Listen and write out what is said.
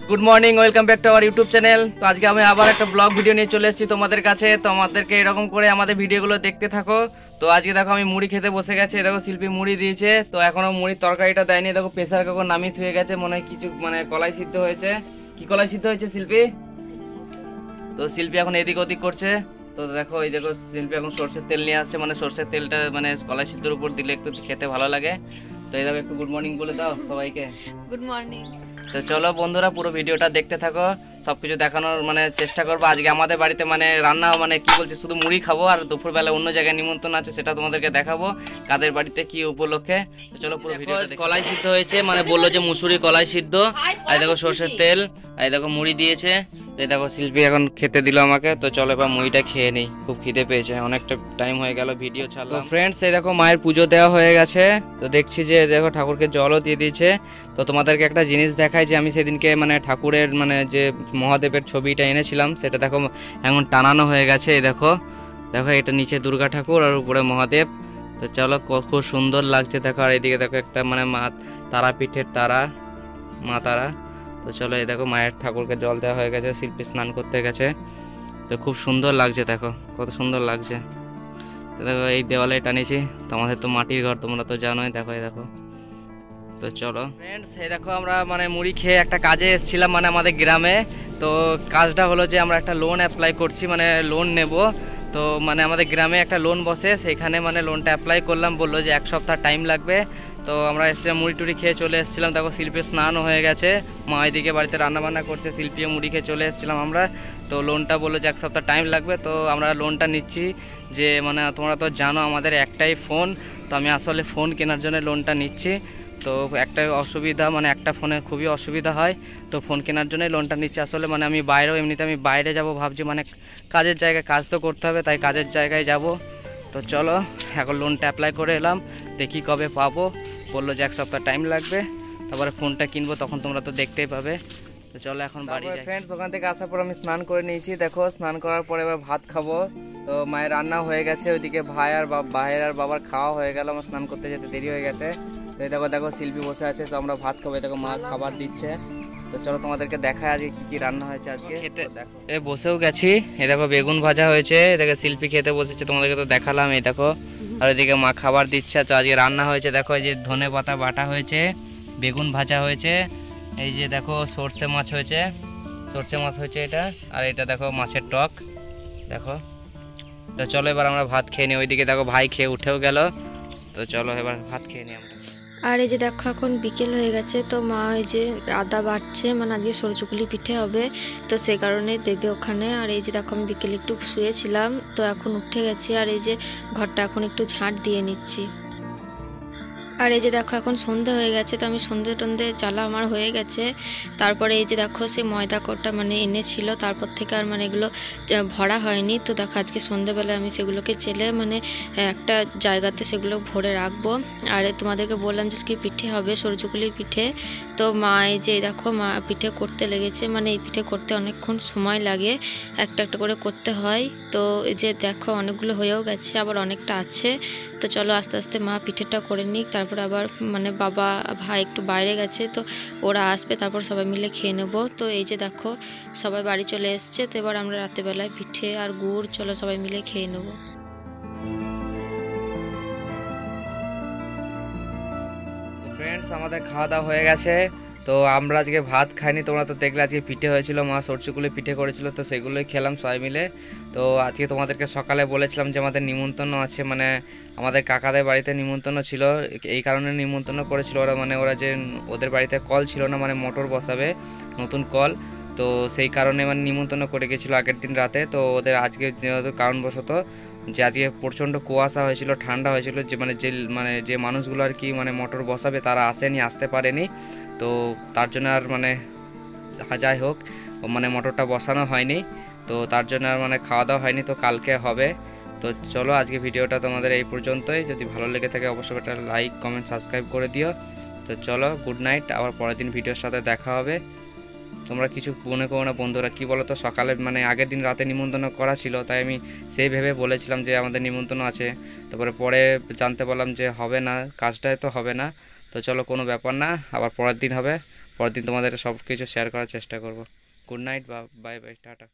Good morning, welcome back to our YouTube channel. তো আজকে আমি আবার একটা ব্লগ ভিডিও নিয়ে চলে এসেছি তোমাদের কাছে। তো আমাদেরকে এরকম করে আমাদের ভিডিওগুলো দেখতে থাকো। তো আজকে দেখো আমি মুড়ি খেতে বসে গেছে, দেখো শিল্পী মুড়ি দিয়েছে। তো এখনো মুড়ির তরকারিটা দেয়নি, দেখো প্রেসার কুকার নামিয়ে থুয়ে গেছে, মনে হয় কিছু কলাই সিদ্ধ হয়েছে। কি কলাই সিদ্ধ হয়েছে শিল্পী? তো শিল্পী এখন এদিক ওদিক করছে। তো দেখো এই দেখো শিল্পী এখন সর্ষের তেল নিয়ে আসছে, সর্ষের তেলটা কলাই সিদ্ধর উপর দিলে একটু খেতে ভালো লাগে। তো এই দেখো একটু গুড মর্নিং বলে দাও সবাইকে। Good morning. তো চলো বন্ধুরা, পুরো ভিডিওটা দেখতে থাকো, সবকিছু দেখানোর চেষ্টা করবো। আজকে আমাদের বাড়িতে রান্না কি বলছে, শুধু মুড়ি খাবো, আর দুপুরবেলা অন্য জায়গায় নিমন্ত্রণ আছে, সেটা তোমাদেরকে দেখাবো কাদের বাড়িতে কি উপলক্ষে। তো চলো পুরো ভিডিওটা। কলাই সিদ্ধ হয়েছে, বললো যে মুসুরি কলাই সিদ্ধ। আর দেখো সর্ষের তেল, আর দেখো মুড়ি দিয়েছে। এই দেখো শিল্পী এখন খেতে দিল আমাকে। তো চলো এবার মুড়িটা খেয়ে নিই, খুব খিদে পেয়েছে, অনেকটা টাইম হয়ে গেল ভিডিও ছাড়লাম। ফ্রেন্ডস, এই দেখো মায়ের পুজো দেওয়া হয়ে গেছে। তো দেখছি যে দেখো ঠাকুরকে জলও দিয়ে দিয়েছে। তো তোমাদেরকে একটা জিনিস দেখাই, যে আমি সেদিনকে ঠাকুরের যে মহাদেবের ছবিটা এনেছিলাম, সেটা দেখো এখন টানানো হয়ে গেছে। এই দেখো দেখো, এটা নিচে দুর্গা ঠাকুর আর উপরে মহাদেব। তো চলো খুব সুন্দর লাগছে দেখো। আর এদিকে দেখো একটা মা তারাপীঠের তারা, মা তারা। তো চলো এই দেখো মায়ের ঠাকুরকে জল দেওয়া হয়ে গেছে, শিল্পী স্নান করতে গেছে। তো খুব সুন্দর লাগছে, দেখো কত সুন্দর লাগছে। তো দেখো এই দেওয়ালে টানিয়েছি, তোমাদের তো মাটির ঘর, তোমরা তো জানোই। দেখো এই দেখো। তো চলো ফ্রেন্ডস, এই দেখো আমরা মুড়ি খেয়ে একটা কাজে এসেছিলাম আমাদের গ্রামে। তো কাজটা হলো যে আমরা একটা লোন অ্যাপ্লাই করছি, লোন নেব। তো আমাদের গ্রামে একটা লোন বসে, সেখানে লোনটা অ্যাপ্লাই করলাম, বললো যে 1 সপ্তাহ টাইম লাগবে। তো আমরা এসেছিলাম, মুড়ি টুড়ি খেয়ে চলে এসেছিলাম। দেখো শিল্পীর স্নানও হয়ে গেছে, মা এদিকে বাড়িতে রান্নাবান্না করছে, শিল্পীও মুড়ি খেয়ে চলে এসেছিলাম আমরা। তো লোনটা বললো যে 1 সপ্তাহ টাইম লাগবে। তো আমরা লোনটা নিচ্ছি, যে তোমরা তো জানো আমাদের একটাই ফোন। তো আমি আসলে ফোন কেনার জন্য লোনটা নিচ্ছি। তো একটা অসুবিধা, একটা ফোনে খুবই অসুবিধা হয়। তো ফোন কেনার জন্যই লোনটা নিচ্ছি আসলে। আমি বাইরেও, এমনিতে আমি বাইরে যাব ভাবছি, কাজের জায়গায় কাজ তো করতে হবে, তাই কাজের জায়গায় যাব। তো চলো এখন লোনটা অ্যাপ্লাই করে এলাম, দেখি কবে পাবো। বললো যে 1 সপ্তাহ টাইম লাগবে, তারপরে ফোনটা কিনবো, তখন তোমরা তো দেখতেই পাবে। তো চলো এখন বাড়ি যাই। ফ্রেন্ডস, ওখান থেকে আসার পর আমি স্নান করে নিয়েছি। দেখো স্নান করার পরে এবার ভাত খাবো। তো মায়ের রান্না হয়ে গেছে, ওইদিকে ভাইয়ের আর বাবার খাওয়া হয়ে গেল, আমার স্নান করতে যেতে দেরি হয়ে গেছে। তো এই দেখো দেখো শিল্পী বসে আছে, তো আমরা ভাত খাবো। দেখো মা খাবার দিচ্ছে। তো চলো তোমাদেরকে দেখায় আজকে কি কি রান্না হয়েছে। আজকে খেতে এ বসেও গেছি। এই দেখো বেগুন ভাজা হয়েছে, এদিকে শিল্পী খেতে বসেছে, তোমাদেরকে তো দেখালাম। এই দেখো, আর ওইদিকে মা খাবার দিচ্ছে। তো আজকে রান্না হয়েছে, দেখো এই যে ধনে পাতা বাটা হয়েছে, বেগুন ভাজা হয়েছে, এই যে দেখো সর্ষে মাছ হয়েছে, এটা। আর এটা দেখো মাছের টক, দেখো। তো চলো এবার আমরা ভাত খেয়ে নিই। ওইদিকে দেখো ভাই খেয়ে উঠেও গেল। তো চলো এবার ভাত খেয়ে নিই আমরা। আর এই যে দেখো এখন বিকেল হয়ে গেছে, তো মা এই যে আদা বাটছে, আজকে সরচুকুলি পিঠে হবে, তো সে কারণে দেবে ওখানে। আর এই যে দেখো আমি বিকেলে একটু শুয়েছিলাম, তো এখন উঠে গেছি। আর এই যে ঘরটা এখন একটু ঝাঁট দিয়ে নিচ্ছি। আর এই যে দেখো এখন সন্ধে হয়ে গেছে, তো আমি সন্ধে টন্ধে জ্বালা আমার হয়ে গেছে। তারপরে এই যে দেখো সে ময়দা কোটা এনেছিল, তারপর থেকে আর এগুলো ভরা হয়নি। তো দেখো আজকে সন্ধেবেলায় আমি সেগুলোকে চেলে একটা জায়গাতে সেগুলো ভরে রাখবো। আর তোমাদেরকে বললাম যে কি পিঠে হবে, সরচুকুলি পিঠে। তো মা এই যে দেখো মা পিঠে করতে লেগেছে, এই পিঠে করতে অনেকক্ষণ সময় লাগে, একটা একটা করে করতে হয়। তো এই যে দেখো অনেকগুলো হয়েও গেছে, আবার অনেকটা আছে। তো চলো আস্তে আস্তে মা পিঠেটা করে নিক, তারপর আবার বাবা ভাই একটু বাইরে গেছে, তো ওরা আসবে, তারপর সবাই মিলে খেয়ে নেবো। তো এই যে দেখো সবাই বাড়ি চলে এসছে, তো এবার আমরা রাতেরবেলায় পিঠে আর গুড় চলো সবাই মিলে খেয়ে নেবো। ফ্রেন্ডস, আমাদের খাওয়া দাওয়া হয়ে গেছে। তো আমরা আজকে ভাত খাইনি, তোমরা তো দেখলে আজকে পিঠে হয়েছিল, মা সরষেগুলো পিঠে করেছিল, তো সেগুলোই খেলাম সবাই মিলে। তো আজকে তোমাদেরকে সকালে বলেছিলাম যে আমাদের নিমন্ত্রণ আছে, আমাদের কাকাদের বাড়িতে নিমন্ত্রণ ছিল। এই কারণে নিমন্ত্রণ করেছিল ওরা, ওরা যে ওদের বাড়িতে কল ছিল না, মোটর বসাবে নতুন কল। তো সেই কারণে নিমন্ত্রণ করে গেছিলো আগের দিন রাতে। তো ওদের আজকে কারণবশত যে আজকে প্রচণ্ড কুয়াশা হয়েছিল, ঠান্ডা হয়েছিল, যে যে মানুষগুলো আর কি মোটর বসাবে তারা আসতে পারেনি। তো তার জন্য আর যাই হোক মোটরটা বসানো হয়নি, তো তার জন্য আর খাওয়া দাওয়া হয়নি। তো কালকে হবে। তো চলো আজকে ভিডিওটা তোমাদের এই পর্যন্তই। যদি ভালো লেগে থাকে অবশ্যই একটা লাইক কমেন্ট সাবস্ক্রাইব করে দিও। তো চলো গুড নাইট, আবার পরের দিন ভিডিওর সাথে দেখা হবে। তোমরা কিছু মনে করো না বন্ধুরা, কি বলো তো, সকালে আগের দিন রাতে নিমন্ত্রণ করা ছিল, তাই আমি সেই ভেবে বলেছিলাম যে আমাদের নিমন্ত্রণ আছে। তারপরে পরে জানতে পারলাম যে হবে না, কাজটাই তো হবে না। তো চলো, কোনো ব্যাপার না, আবার পরের দিন হবে। পরের দিন তোমাদের সব কিছু শেয়ার করার চেষ্টা করব। গুড নাইট বা বাই বাই, টাটা।